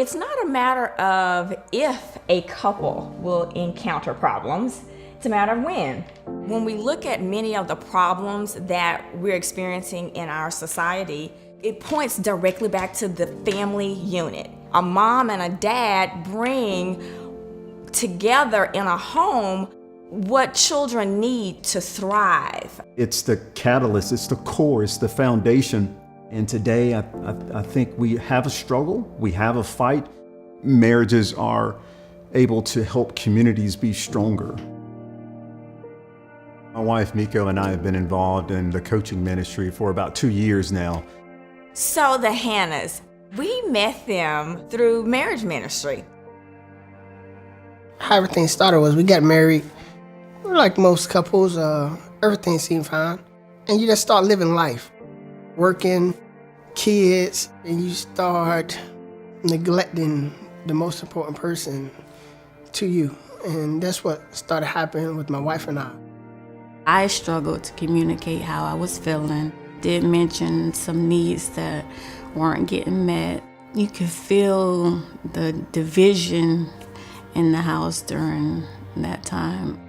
It's not a matter of if a couple will encounter problems, it's a matter of when. When we look at many of the problems that we're experiencing in our society, it points directly back to the family unit. A mom and a dad bring together in a home what children need to thrive. It's the catalyst, it's the core, it's the foundation. And today, I think we have a struggle, we have a fight. Marriages are able to help communities be stronger. My wife, Miko, and I have been involved in the coaching ministry for about 2 years now. So the Hannahs, we met them through marriage ministry. How everything started was we got married. Like most couples, everything seemed fine. And you just start living life. Working, kids, and you start neglecting the most important person to you. And that's what started happening with my wife and I. I struggled to communicate how I was feeling. Did mention some needs that weren't getting met. You could feel the division in the house during that time.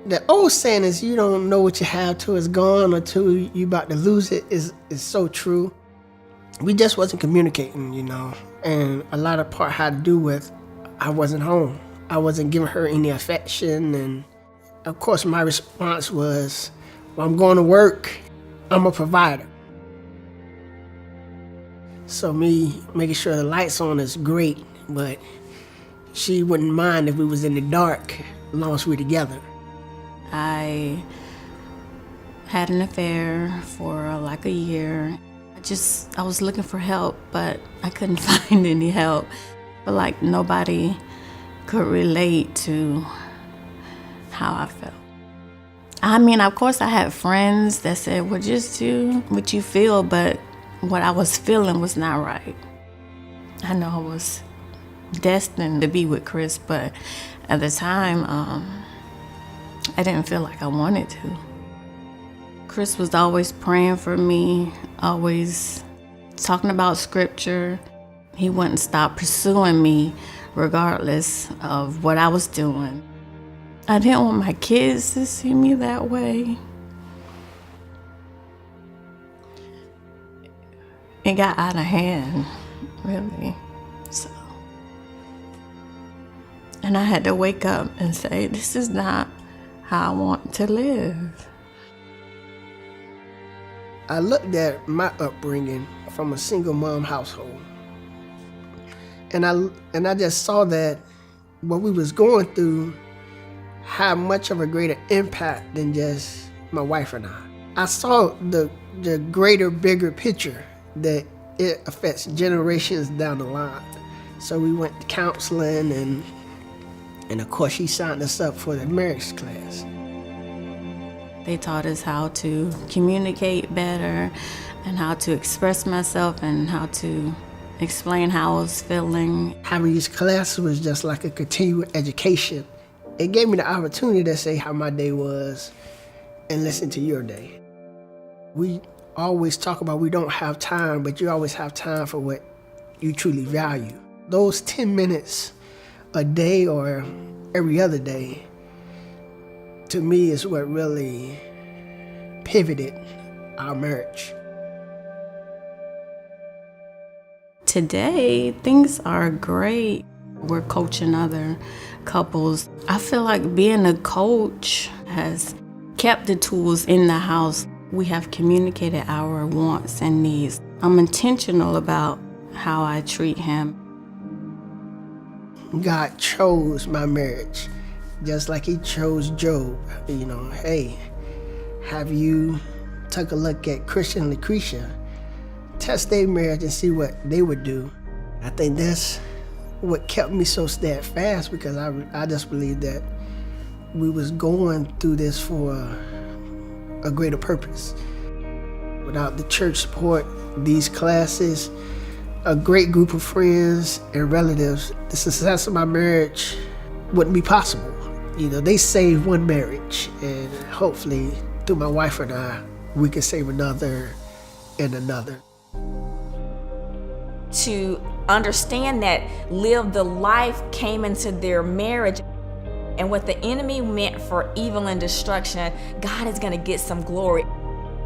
The old saying is you don't know what you have till it's gone or till you about to lose it is so true. We just wasn't communicating, and a lot of part had to do with I wasn't home. I wasn't giving her any affection, and of course my response was, well, I'm going to work, I'm a provider. So me making sure the lights on is great, but she wouldn't mind if we was in the dark as long as we were together. I had an affair for like a year. I was looking for help, but I couldn't find any help. But like nobody could relate to how I felt. I mean, of course I had friends that said, well, just do what you feel, but what I was feeling was not right. I know I was destined to be with Chris, but at the time, I didn't feel like I wanted to. Chris was always praying for me, always talking about scripture. He wouldn't stop pursuing me regardless of what I was doing. I didn't want my kids to see me that way. It got out of hand, really. So, and I had to wake up and say, this is not how I want to live. I looked at my upbringing from a single mom household. And I just saw that what we was going through had much of a greater impact than just my wife and I. I saw the greater, bigger picture that it affects generations down the line. So we went to counseling and of course she signed us up for the marriage class. They taught us how to communicate better and how to express myself and how to explain how I was feeling. Having these classes was just like a continuing education. It gave me the opportunity to say how my day was and listen to your day. We always talk about we don't have time, but you always have time for what you truly value. Those 10 minutes a day or every other day, to me, is what really pivoted our marriage. Today, things are great. We're coaching other couples. I feel like being a coach has kept the tools in the house. We have communicated our wants and needs. I'm intentional about how I treat him. God chose my marriage, just like he chose Job. Hey, have you took a look at Christian and Lucretia? Test their marriage and see what they would do. I think that's what kept me so steadfast, because I just believe that we was going through this for a greater purpose. Without the church support, these classes, a great group of friends and relatives, the success of my marriage wouldn't be possible. They saved one marriage, and hopefully through my wife and I, we can save another and another. To understand that Live the Life came into their marriage. And what the enemy meant for evil and destruction, God is going to get some glory.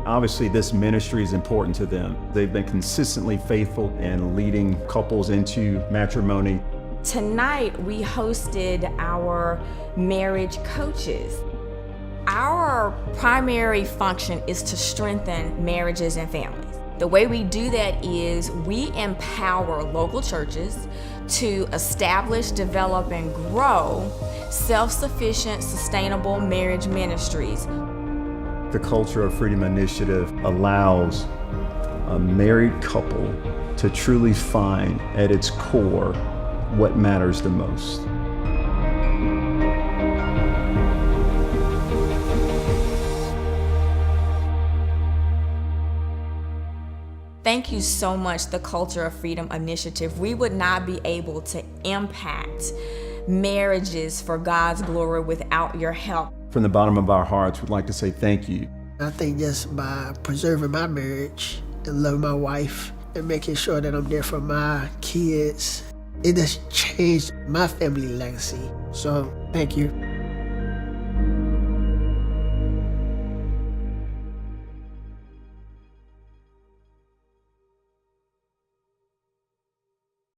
Obviously, this ministry is important to them. They've been consistently faithful in leading couples into matrimony. Tonight, we hosted our marriage coaches. Our primary function is to strengthen marriages and families. The way we do that is we empower local churches to establish, develop, and grow self-sufficient, sustainable marriage ministries. The Culture of Freedom Initiative allows a married couple to truly find at its core what matters the most. Thank you so much, the Culture of Freedom Initiative. We would not be able to impact marriages for God's glory without your help. From the bottom of our hearts, we'd like to say thank you. I think just by preserving my marriage and loving my wife and making sure that I'm there for my kids, it just changed my family legacy. So thank you.